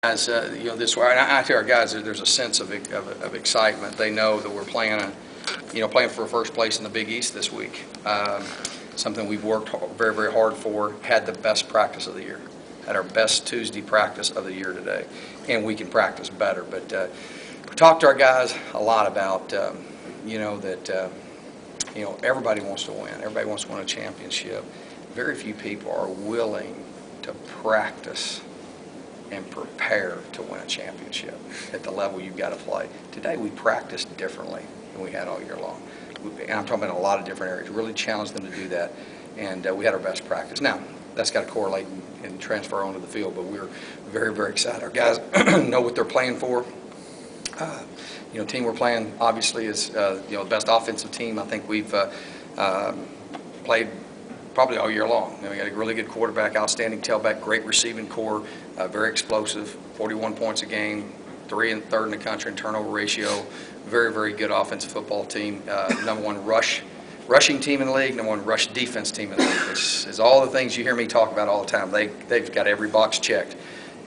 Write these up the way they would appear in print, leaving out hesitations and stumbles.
Guys, this way, and I tell our guys that there's a sense of excitement. They know that we're playing for first place in the Big East this week. Something we've worked very, very hard for. Had the best practice of the year. Had our best Tuesday practice of the year today, and we can practice better. But we talked to our guys a lot about everybody wants to win. Everybody wants to win a championship. Very few people are willing to practice and prepare to win a championship at the level you've got to play. Today we practiced differently than we had all year long. And I'm talking about a lot of different areas. Really challenged them to do that, and we had our best practice. Now, that's got to correlate and transfer onto the field, but we're very, very excited. Our guys know what they're playing for. The team we're playing obviously is the best offensive team I think we've played probably all year long. We got a really good quarterback, outstanding tailback, great receiving core, very explosive, 41 points a game, 3rd and 3rd in the country in turnover ratio. Very, very good offensive football team. Number one rushing team in the league, number one rush defense team in the league. It's all the things you hear me talk about all the time. They've got every box checked.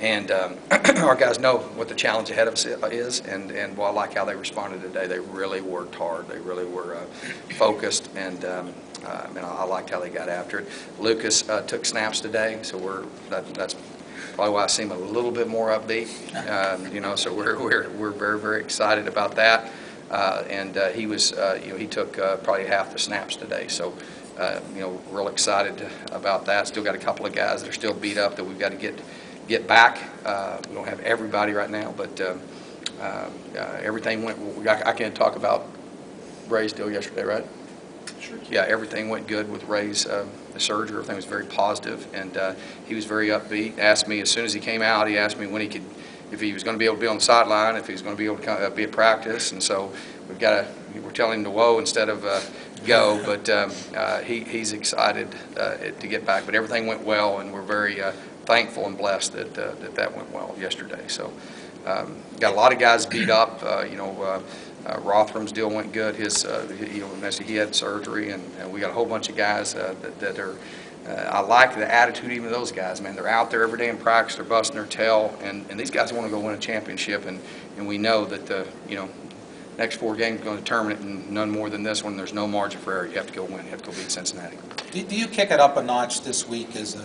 And our guys know what the challenge ahead of us is, and I like how they responded today. They really worked hard. They really were focused, and I liked how they got after it. Lucas took snaps today, so that's probably why I seem a little bit more upbeat. So we're very, very excited about that. And he was he took probably half the snaps today, so real excited about that. Still got a couple of guys that are still beat up that we've got to get back. We don't have everybody right now, but everything went. I can't talk about Ray's deal yesterday, right? Sure. Yeah, everything went good with Ray's the surgery. Everything was very positive, and he was very upbeat. Asked me as soon as he came out. He asked me when he could, if he was going to be able to be on the sideline, if he was going to be able to be at practice, and so we're telling him to whoa instead of go, but he's excited to get back. But everything went well, and we're very thankful and blessed that went well yesterday. So got a lot of guys beat up. Rotham's deal went good. He had surgery, and we got a whole bunch of guys that are. I like the attitude even of those guys, man. They're out there every day in practice. They're busting their tail, and these guys want to go win a championship, and we know that the next 4 games are going to determine it, and none more than this one. There's no margin for error. You have to go win. You have to go beat Cincinnati. Do you kick it up a notch this week as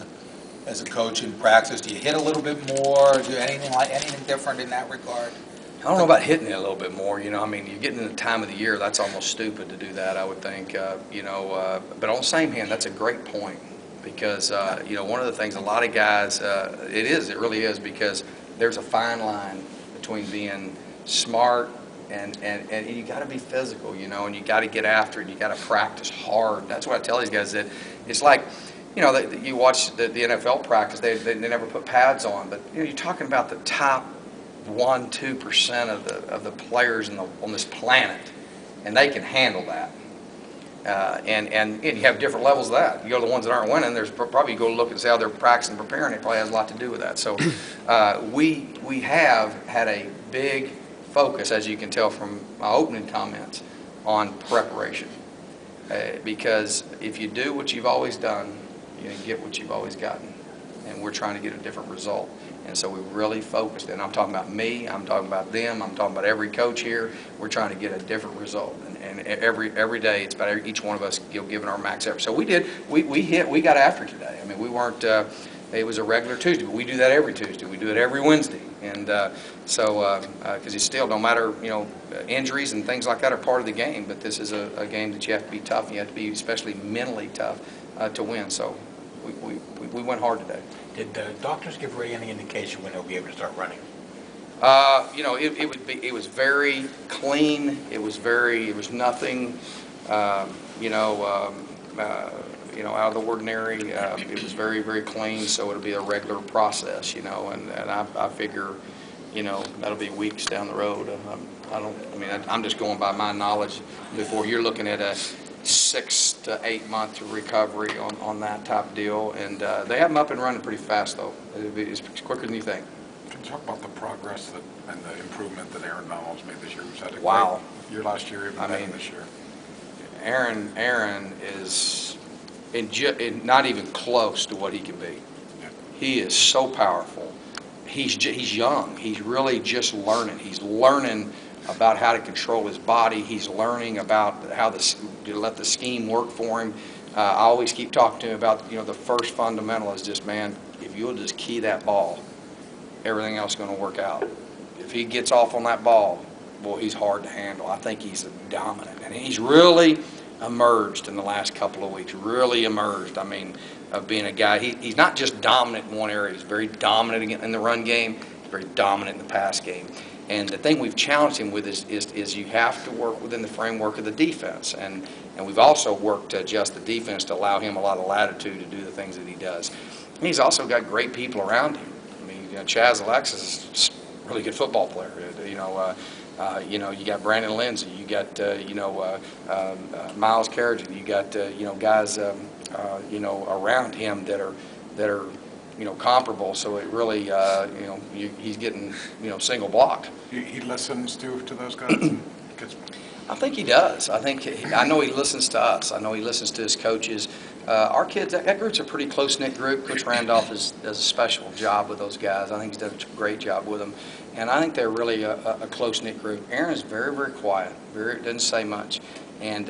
a coach in practice? Do you hit a little bit more? Do anything different in that regard? I don't know about hitting it a little bit more. You're getting in the time of the year. That's almost stupid to do that, I would think. But on the same hand, that's a great point because one of the things a lot of guys, it really is, because there's a fine line between being smart and you got to be physical, and you got to get after it. And you got to practice hard. That's what I tell these guys, that it's like. You watch the NFL practice, they never put pads on, but you're talking about the top 1-2% of the players on this planet, and they can handle that. And you have different levels of that. You go to the ones that aren't winning. There's probably, you go look and see how they're practicing and preparing. It probably has a lot to do with that. So we have had a big focus, as you can tell from my opening comments, on preparation. Because if you do what you've always done, you get what you've always gotten, and we're trying to get a different result. And so we really focused, and I'm talking about me, I'm talking about them, I'm talking about every coach here. We're trying to get a different result, and every day it's about each one of us giving our max effort. So we got after today. I mean, we weren't. It was a regular Tuesday, but we do that every Tuesday. We do it every Wednesday, and because it's still, no matter injuries and things like that are part of the game, but this is a game that you have to be tough, and you have to be especially mentally tough to win. So we went hard today. Did the doctors give Ray any indication when he'll be able to start running? It was very clean. It was nothing, out of the ordinary. It was very, very clean. So it'll be a regular process, and I figure, that'll be weeks down the road. I'm just going by my knowledge. Before, you're looking at a 6 to 8 month recovery on that type of deal, and they have them up and running pretty fast, though. It's quicker than you think. Can you talk about the progress and the improvement that Aaron Donald's made this year? Was that a wow. great year last year, even better this year? Aaron is not even close to what he can be. Yeah. He is so powerful, he's young. He's really just learning. He's learning about how to control his body. He's learning about how to let the scheme work for him. I always keep talking to him about, the first fundamental is just, man, if you'll just key that ball, everything else is going to work out. If he gets off on that ball, boy, he's hard to handle. I think he's dominant. And he's really emerged in the last couple of weeks, really emerged. I mean, of being a guy, he's not just dominant in one area. He's very dominant in the run game, very dominant in the pass game. And the thing we've challenged him with is you have to work within the framework of the defense. And we've also worked to adjust the defense to allow him a lot of latitude to do the things that he does. And he's also got great people around him. I mean, Chaz Alexis is a really good football player. You got Brandon Lindsay, you got Miles Carrigan, you got guys around him that are comparable. So it really he's getting single blocked. He listens to those guys. I think he does. I know he listens to us. I know he listens to his coaches. Our kids, that group's a pretty close-knit group. Coach Randolph does a special job with those guys. I think he's done a great job with them. And I think they're really a close-knit group. Aaron's very, very quiet. Doesn't say much. And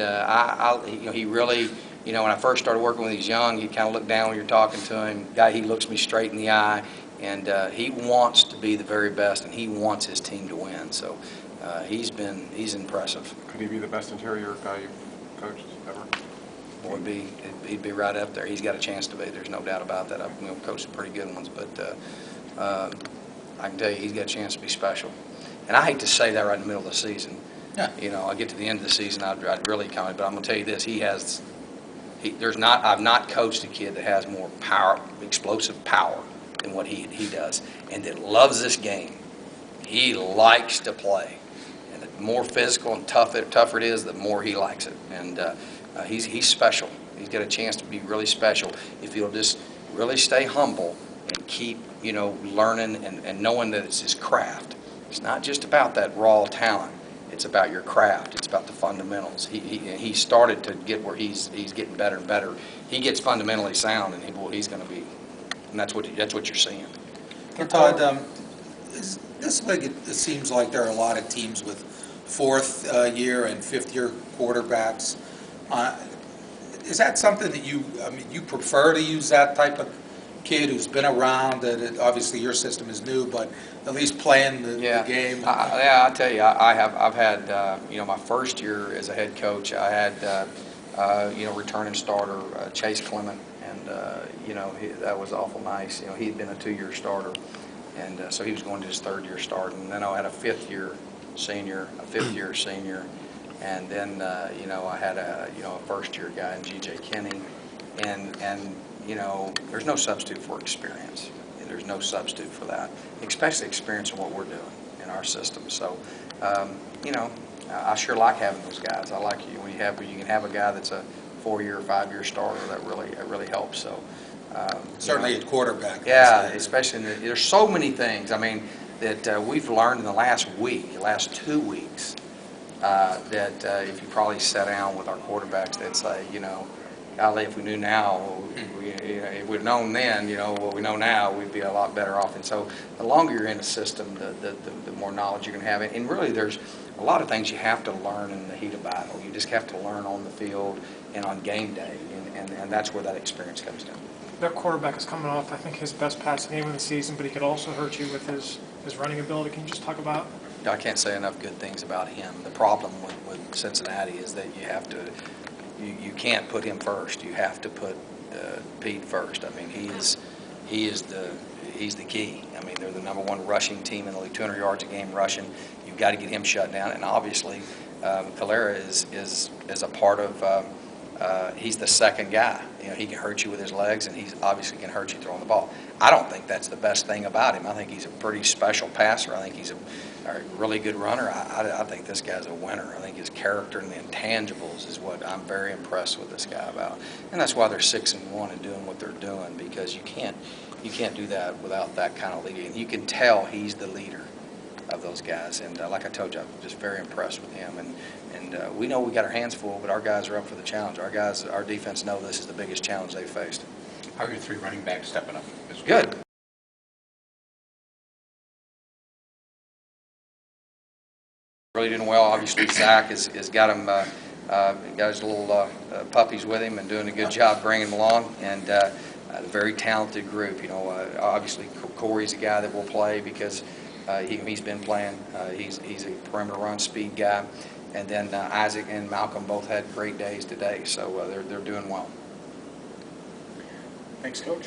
he really, when I first started working with these young, you kind of look down when you're talking to him. He looks me straight in the eye. And he wants to be the very best, and he wants his team to win. So he's impressive. Could he be the best interior guy you've coached ever? Boy, he'd be right up there. He's got a chance to be. There's no doubt about that. I've coached some pretty good ones, but I can tell you he's got a chance to be special. And I hate to say that right in the middle of the season. Yeah. I get to the end of the season, I'd really count it, but I'm going to tell you this: I've not coached a kid that has more power, explosive power, than what he does, and that loves this game. He likes to play, and the more physical and tougher it is, the more he likes it. And he's special. He's got a chance to be really special if he'll just really stay humble and keep learning and knowing that it's his craft. It's not just about that raw talent. It's about your craft. It's about the fundamentals. He started to get where he's getting better and better. He gets fundamentally sound, and he's going to be. And that's what you're seeing. Todd, this league, it seems like there are a lot of teams with fourth-year and fifth-year quarterbacks. Is that something that you prefer to use that type of kid who's been around? Obviously, your system is new, but at least playing the game. I tell you, I've had my first year as a head coach. I had returning starter Chase Clement. That was awful nice. He'd been a 2-year starter, and so he was going to his 3rd-year start. And then I had a 5th-year senior, and then I had a 1st-year guy in G.J. Kinney, and there's no substitute for experience. There's no substitute for that, especially experience in what we're doing in our system. So I sure like having those guys. I like when you can have a guy that's a 4-year, 5-year starter. That really helps. So certainly at quarterback. Yeah, especially there's so many things. I mean that we've learned in the last 2 weeks. That if you probably sat down with our quarterbacks, they'd say, golly, if we knew now, if we'd known then, what we know now, we'd be a lot better off. And so the longer you're in the system, the more knowledge you're going to have. And really, there's a lot of things you have to learn in the heat of battle. You just have to learn on the field and on game day, and that's where that experience comes in. Their quarterback is coming off, I think, his best passing game of the season, but he could also hurt you with his running ability. Can you just talk about? I can't say enough good things about him. The problem with Cincinnati is that you can't put him first. You have to put Pete first. I mean, he's the key. I mean, they're the #1 rushing team in the league, 200 yards a game rushing. You've got to get him shut down, and obviously, Calera is a part of. He's the second guy. He can hurt you with his legs, and he's obviously can hurt you throwing the ball. I don't think that's the best thing about him. I think he's a pretty special passer. I think he's a really good runner. I think this guy's a winner. I think his character and the intangibles is what I'm very impressed with this guy about. And that's why they're 6-1 and doing what they're doing, because you can't do that without that kind of leader. You can tell he's the leader of those guys. And like I told you, I'm just very impressed with him. And we know we got our hands full, but our guys are up for the challenge. Our defense know this is the biggest challenge they've faced. How are your 3 running backs stepping up? Good. really doing well. Obviously, Zach has got him, got his little puppies with him and doing a good job bringing them along. And a very talented group. You know, obviously Corey's a guy that will play because he's been playing. He's a perimeter run speed guy. And then Isaac and Malcolm both had great days today, so they're doing well. Thanks, Coach.